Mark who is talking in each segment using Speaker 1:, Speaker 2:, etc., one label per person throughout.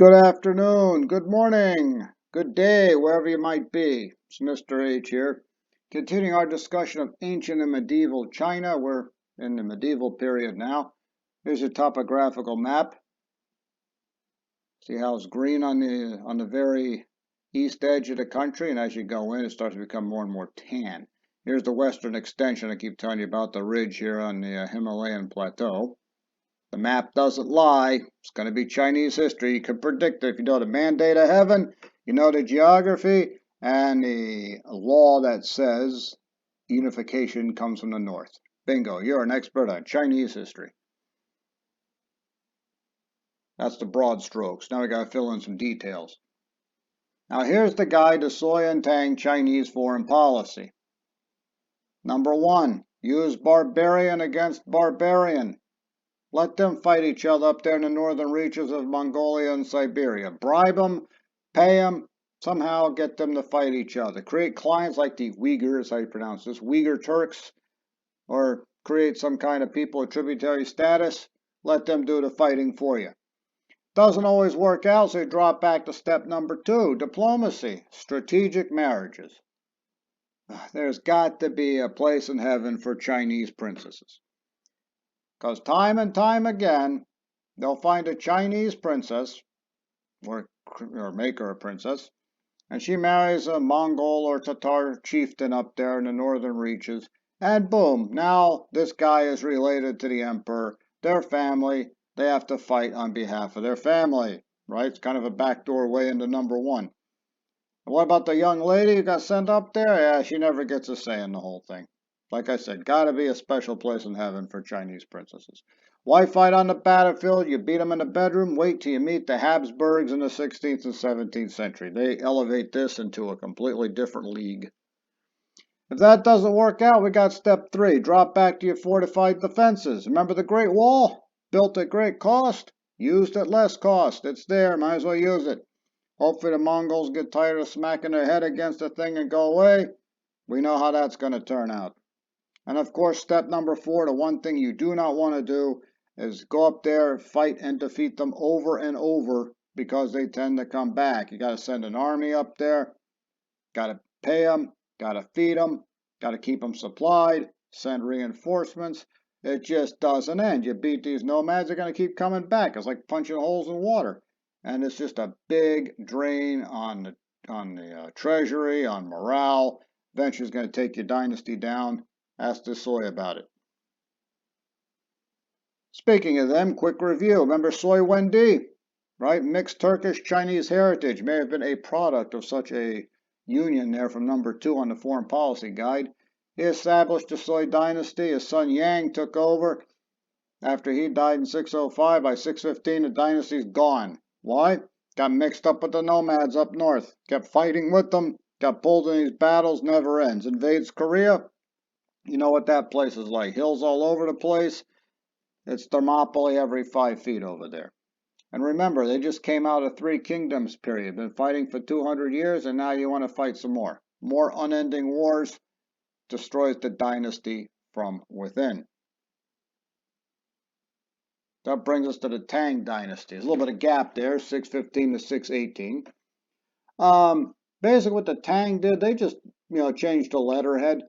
Speaker 1: good afternoon, good morning, good day, wherever you might be. It's Mr. H here. Continuing our discussion of ancient and medieval China. We're in the medieval period now. Here's your topographical map. See how it's green on the very east edge of the country, and as you go in, it starts to become more and more tan. Here's the western extension I keep telling you about, the ridge here on the Himalayan plateau. The map doesn't lie. It's going to be Chinese history. You can predict it if you know the mandate of heaven, you know the geography, and the law that says unification comes from the north. Bingo, you're an expert on Chinese history. That's the broad strokes. Now we got to fill in some details. Now here's the guide to Sui and Tang Chinese foreign policy. Number 1, use barbarian against barbarian. Let them fight each other up there in the northern reaches of Mongolia and Siberia. Bribe them, pay them, somehow get them to fight each other. Create clients like the Uyghurs, how you pronounce this, Uyghur Turks, or create some kind of people with tributary status. Let them do the fighting for you. Doesn't always work out, so you drop back to step number 2, diplomacy, strategic marriages. There's got to be a place in heaven for Chinese princesses. Because time and time again, they'll find a Chinese princess, or make her a princess, and she marries a Mongol or Tatar chieftain up there in the northern reaches, and boom, now this guy is related to the emperor, their family, they have to fight on behalf of their family, right? It's kind of a backdoor way into number 1. And what about the young lady who got sent up there? Yeah, she never gets a say in the whole thing. Like I said, gotta be a special place in heaven for Chinese princesses. Why fight on the battlefield? You beat them in the bedroom. Wait till you meet the Habsburgs in the 16th and 17th century. They elevate this into a completely different league. If that doesn't work out, we got step 3. Drop back to your fortified defenses. Remember the Great Wall? Built at great cost, used at less cost. It's there. Might as well use it. Hopefully the Mongols get tired of smacking their head against the thing and go away. We know how that's going to turn out. And of course, step number 4, the one thing you do not want to do is go up there, fight and defeat them over and over because they tend to come back. You got to send an army up there, got to pay them, got to feed them, got to keep them supplied, send reinforcements. It just doesn't end. You beat these nomads, they're going to keep coming back. It's like punching holes in water. And it's just a big drain on the treasury, on morale. Eventually it's going to take your dynasty down. Ask the Sui about it. Speaking of them, quick review. Remember Sui Wendi, right? Mixed Turkish-Chinese heritage may have been a product of such a union there from number 2 on the foreign policy guide. He established the Sui dynasty. His son Yang took over. After he died in 605, by 615 the dynasty's gone. Why? Got mixed up with the nomads up north. Kept fighting with them. Got pulled in these battles, never ends. Invades Korea. You know what that place is like. Hills all over the place. It's Thermopylae every 5 feet over there. And remember, they just came out of 3 kingdoms period. Been fighting for 200 years, and now you want to fight some more. More unending wars. Destroys the dynasty from within. That brings us to the Tang dynasty. There's a little bit of gap there, 615 to 618. Basically what the Tang did, they just, changed the letterhead.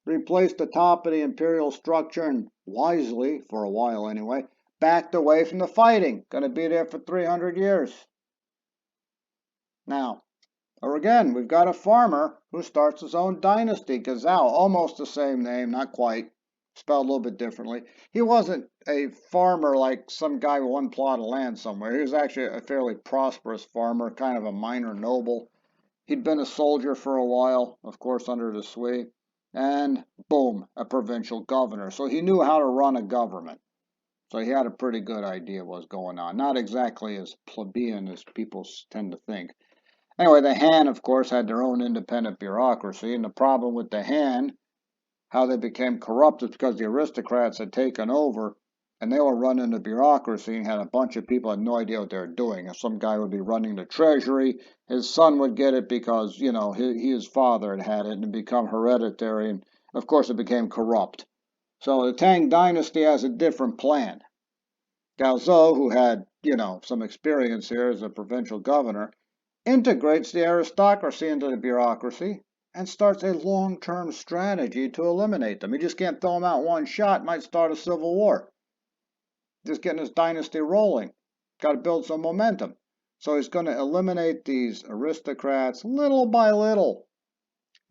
Speaker 1: Replaced the top of the imperial structure and wisely, for a while anyway, backed away from the fighting. Going to be there for 300 years. Now, or again, we've got a farmer who starts his own dynasty, Gazao, almost the same name, not quite, spelled a little bit differently. He wasn't a farmer like some guy with one plot of land somewhere. He was actually a fairly prosperous farmer, kind of a minor noble. He'd been a soldier for a while, of course, under the Sui. And boom, a provincial governor. So he knew how to run a government. So he had a pretty good idea what was going on. Not exactly as plebeian as people tend to think. Anyway, the Han, of course, had their own independent bureaucracy. And the problem with the Han, how they became corrupt, is because the aristocrats had taken over. And they were running the bureaucracy and had a bunch of people who had no idea what they were doing. And some guy would be running the treasury. His son would get it because, his father had it and it become hereditary. And, of course, it became corrupt. So the Tang dynasty has a different plan. Gaozhou, who had, some experience here as a provincial governor, integrates the aristocracy into the bureaucracy and starts a long-term strategy to eliminate them. He just can't throw them out one shot, might start a civil war. Just getting his dynasty rolling. Got to build some momentum. So he's going to eliminate these aristocrats little by little.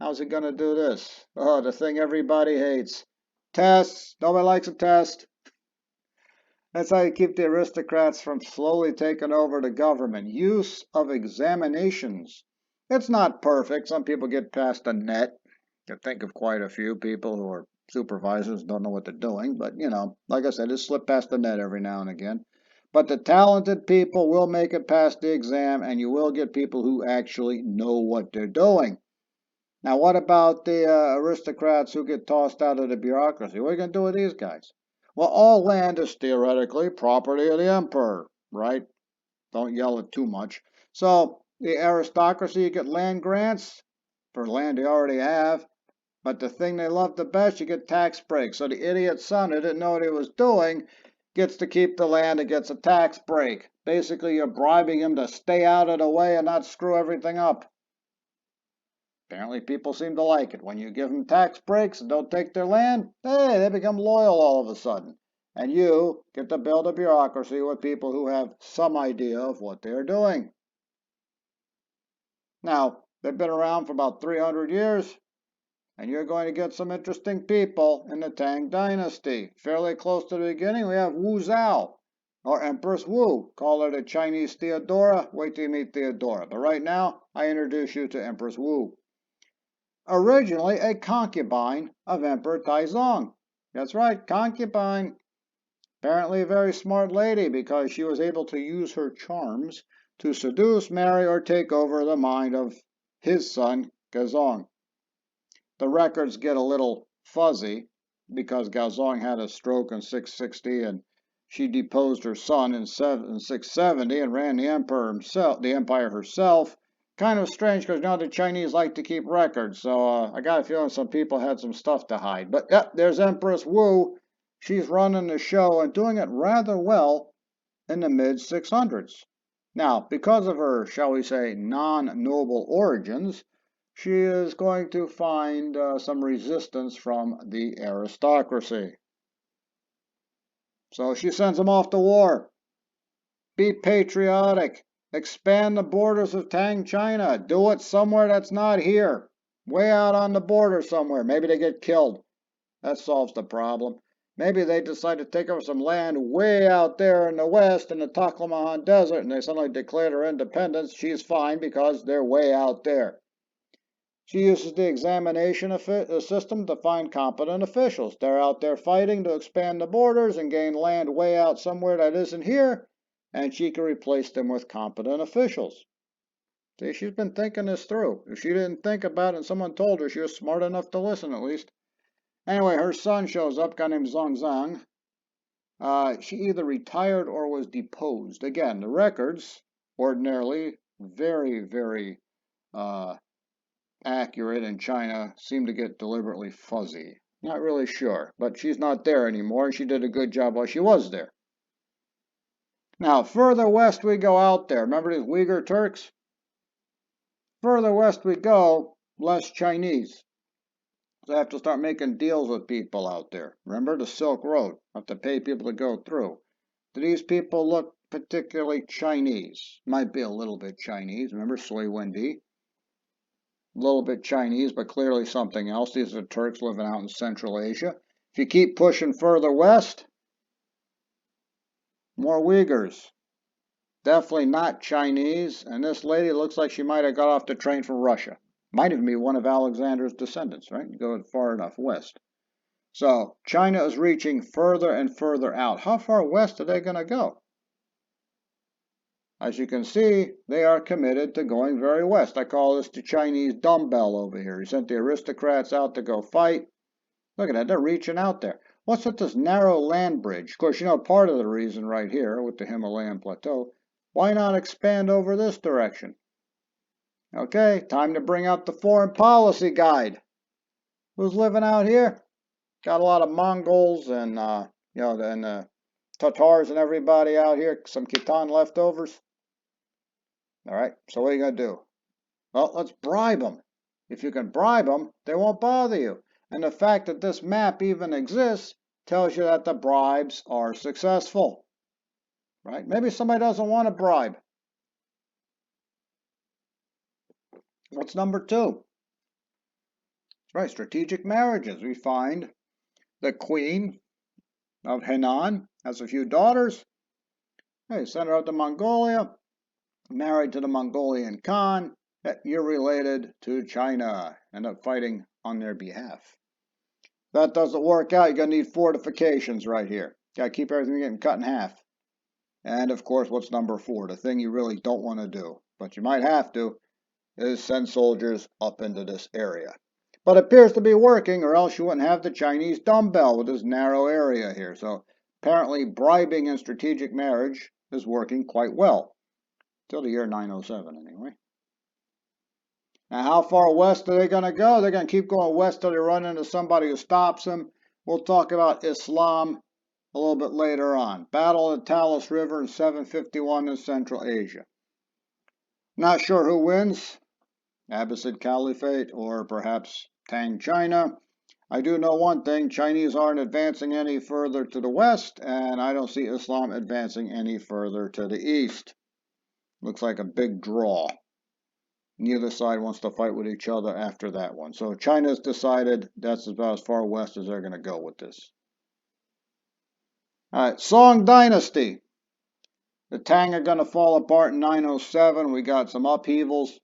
Speaker 1: How's he going to do this? Oh, the thing everybody hates. Tests. Nobody likes a test. That's how you keep the aristocrats from slowly taking over the government. Use of examinations. It's not perfect. Some people get past the net. I think of quite a few people who are supervisors, don't know what they're doing. But, like I said, just slip past the net every now and again. But the talented people will make it past the exam, and you will get people who actually know what they're doing. Now, what about the aristocrats who get tossed out of the bureaucracy? What are you going to do with these guys? Well, all land is theoretically property of the emperor, right? Don't yell it too much. So the aristocracy, you get land grants for land they already have. But the thing they love the best, you get tax breaks. So the idiot son who didn't know what he was doing gets to keep the land and gets a tax break. Basically, you're bribing him to stay out of the way and not screw everything up. Apparently, people seem to like it. When you give them tax breaks and don't take their land, hey, they become loyal all of a sudden. And you get to build a bureaucracy with people who have some idea of what they're doing. Now, they've been around for about 300 years, and you're going to get some interesting people in the Tang Dynasty. Fairly close to the beginning, we have Wu Zhao, or Empress Wu. Call her the Chinese Theodora. Wait till you meet Theodora. But right now, I introduce you to Empress Wu. Originally a concubine of Emperor Taizong. That's right, concubine. Apparently a very smart lady because she was able to use her charms to seduce, marry, or take over the mind of his son, Gaozong. The records get a little fuzzy because Gaozong had a stroke in 660 and she deposed her son in 670 and ran the empire herself. Kind of strange because the Chinese like to keep records, so I got a feeling some people had some stuff to hide. But yep, there's Empress Wu. She's running the show and doing it rather well in the mid-600s. Now, because of her, shall we say, non-noble origins, she is going to find some resistance from the aristocracy. So she sends them off to war. Be patriotic. Expand the borders of Tang China. Do it somewhere that's not here. Way out on the border somewhere. Maybe they get killed. That solves the problem. Maybe they decide to take over some land way out there in the west in the Taklamakan Desert and they suddenly declare their independence. She's fine because they're way out there. She uses the examination system to find competent officials. They're out there fighting to expand the borders and gain land way out somewhere that isn't here. And she can replace them with competent officials. See, she's been thinking this through. If she didn't think about it and someone told her, she was smart enough to listen at least. Anyway, her son shows up, a guy named Zhongzhang. She either retired or was deposed. Again, the records, ordinarily very, very accurate in China, seem to get deliberately fuzzy. Not really sure, but she's not there anymore, and she did a good job while she was there. Now, further west we go out there. Remember these Uyghur Turks? Further west we go, less Chinese. So I have to start making deals with people out there. Remember the Silk Road? I have to pay people to go through. Do these people look particularly Chinese? Might be a little bit Chinese. Remember Sui Wendi? A little bit Chinese, but clearly something else. These are Turks living out in Central Asia. If you keep pushing further west, more Uyghurs. Definitely not Chinese, and this lady looks like she might have got off the train from Russia. Might even be one of Alexander's descendants, right? Go far enough west. So China is reaching further and further out. How far west are they going to go? As you can see, they are committed to going very west. I call this the Chinese dumbbell over here. He sent the aristocrats out to go fight. Look at that, they're reaching out there. What's with this narrow land bridge? Of course, part of the reason right here with the Himalayan plateau. Why not expand over this direction? Okay, time to bring out the foreign policy guide. Who's living out here? Got a lot of Mongols and, Tatars and everybody out here some Khitan leftovers? All right, so what are you going to do? Well, let's bribe them. If you can bribe them, they won't bother you. And the fact that this map even exists tells you that the bribes are successful. Right? Maybe somebody doesn't want a bribe. What's number 2? Right, strategic marriages. We find the queen of Henan has a few daughters. Hey, send her out to Mongolia, married to the Mongolian Khan. You're related to China. End up fighting on their behalf. That doesn't work out. You're going to need fortifications right here. Got to keep everything getting cut in half. And of course, what's number 4? The thing you really don't want to do, but you might have to, is send soldiers up into this area. But it appears to be working, or else you wouldn't have the Chinese dumbbell with this narrow area here. So apparently bribing and strategic marriage is working quite well. Till the year 907 anyway. Now how far west are they going to go? They're going to keep going west till they run into somebody who stops them. We'll talk about Islam a little bit later on. Battle of the Talas River in 751 in Central Asia. Not sure who wins, Abbasid Caliphate or perhaps Tang China. I do know one thing, Chinese aren't advancing any further to the west, and I don't see Islam advancing any further to the east. Looks like a big draw. Neither side wants to fight with each other after that one. So China's decided that's about as far west as they're going to go with this. All right, Song Dynasty. The Tang are going to fall apart in 907. We got some upheavals.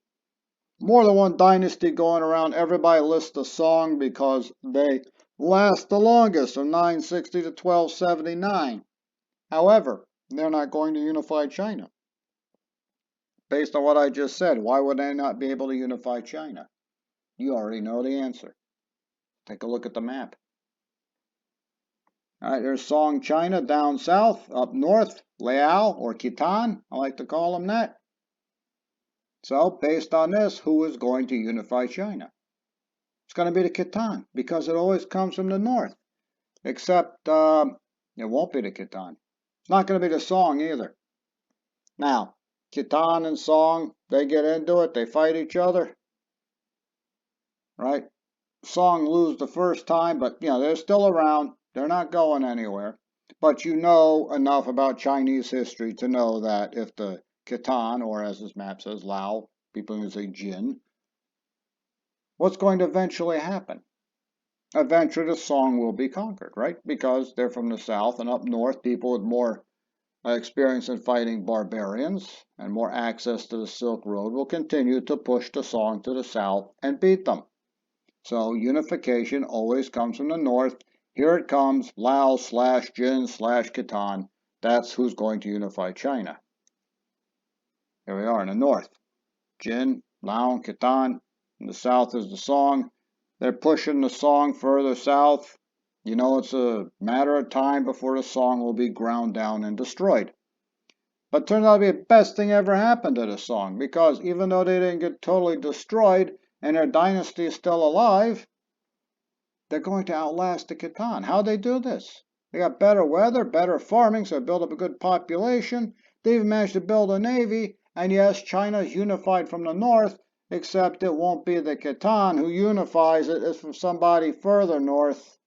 Speaker 1: More than one dynasty going around. Everybody lists the Song because they last the longest, from 960 to 1279. However, they're not going to unify China. Based on what I just said, why would they not be able to unify China? You already know the answer. Take a look at the map. All right, there's Song China down south. Up north, Liao or Khitan, I like to call them that. So, based on this, who is going to unify China? It's going to be the Khitan, because it always comes from the north. Except, it won't be the Khitan. It's not going to be the Song either. Now, Khitan and Song, they get into it, they fight each other. Right? Song lose the first time, but, they're still around. They're not going anywhere. But you know enough about Chinese history to know that if the Khitan, or as this map says, Lao, people can say Jin, what's going to eventually happen? Eventually the Song will be conquered, right? Because they're from the south, and up north, people with more experience in fighting barbarians and more access to the Silk Road will continue to push the Song to the south and beat them. So unification always comes from the north. Here it comes, Lao / Jin / Khitan. That's who's going to unify China. Here we are in the north. Jin, Lao, and Khitan. In the south is the Song. They're pushing the Song further south. You know, it's a matter of time before the Song will be ground down and destroyed. But it turns out to be the best thing ever happened to the Song, because even though they didn't get totally destroyed and their dynasty is still alive, they're going to outlast the Khitan. How'd they do this? They got better weather, better farming, so they built up a good population. They even managed to build a navy. And yes, China's unified from the north, except it won't be the Khitan who unifies it. It's from somebody further north.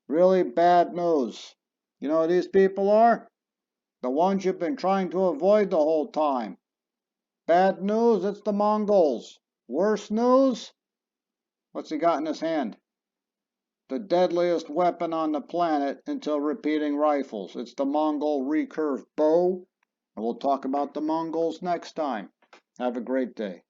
Speaker 1: Really bad news. You know who these people are? The ones you've been trying to avoid the whole time. Bad news, it's the Mongols. Worse news? What's he got in his hand? The deadliest weapon on the planet until repeating rifles. It's the Mongol recurve bow. And we'll talk about the Mongols next time. Have a great day.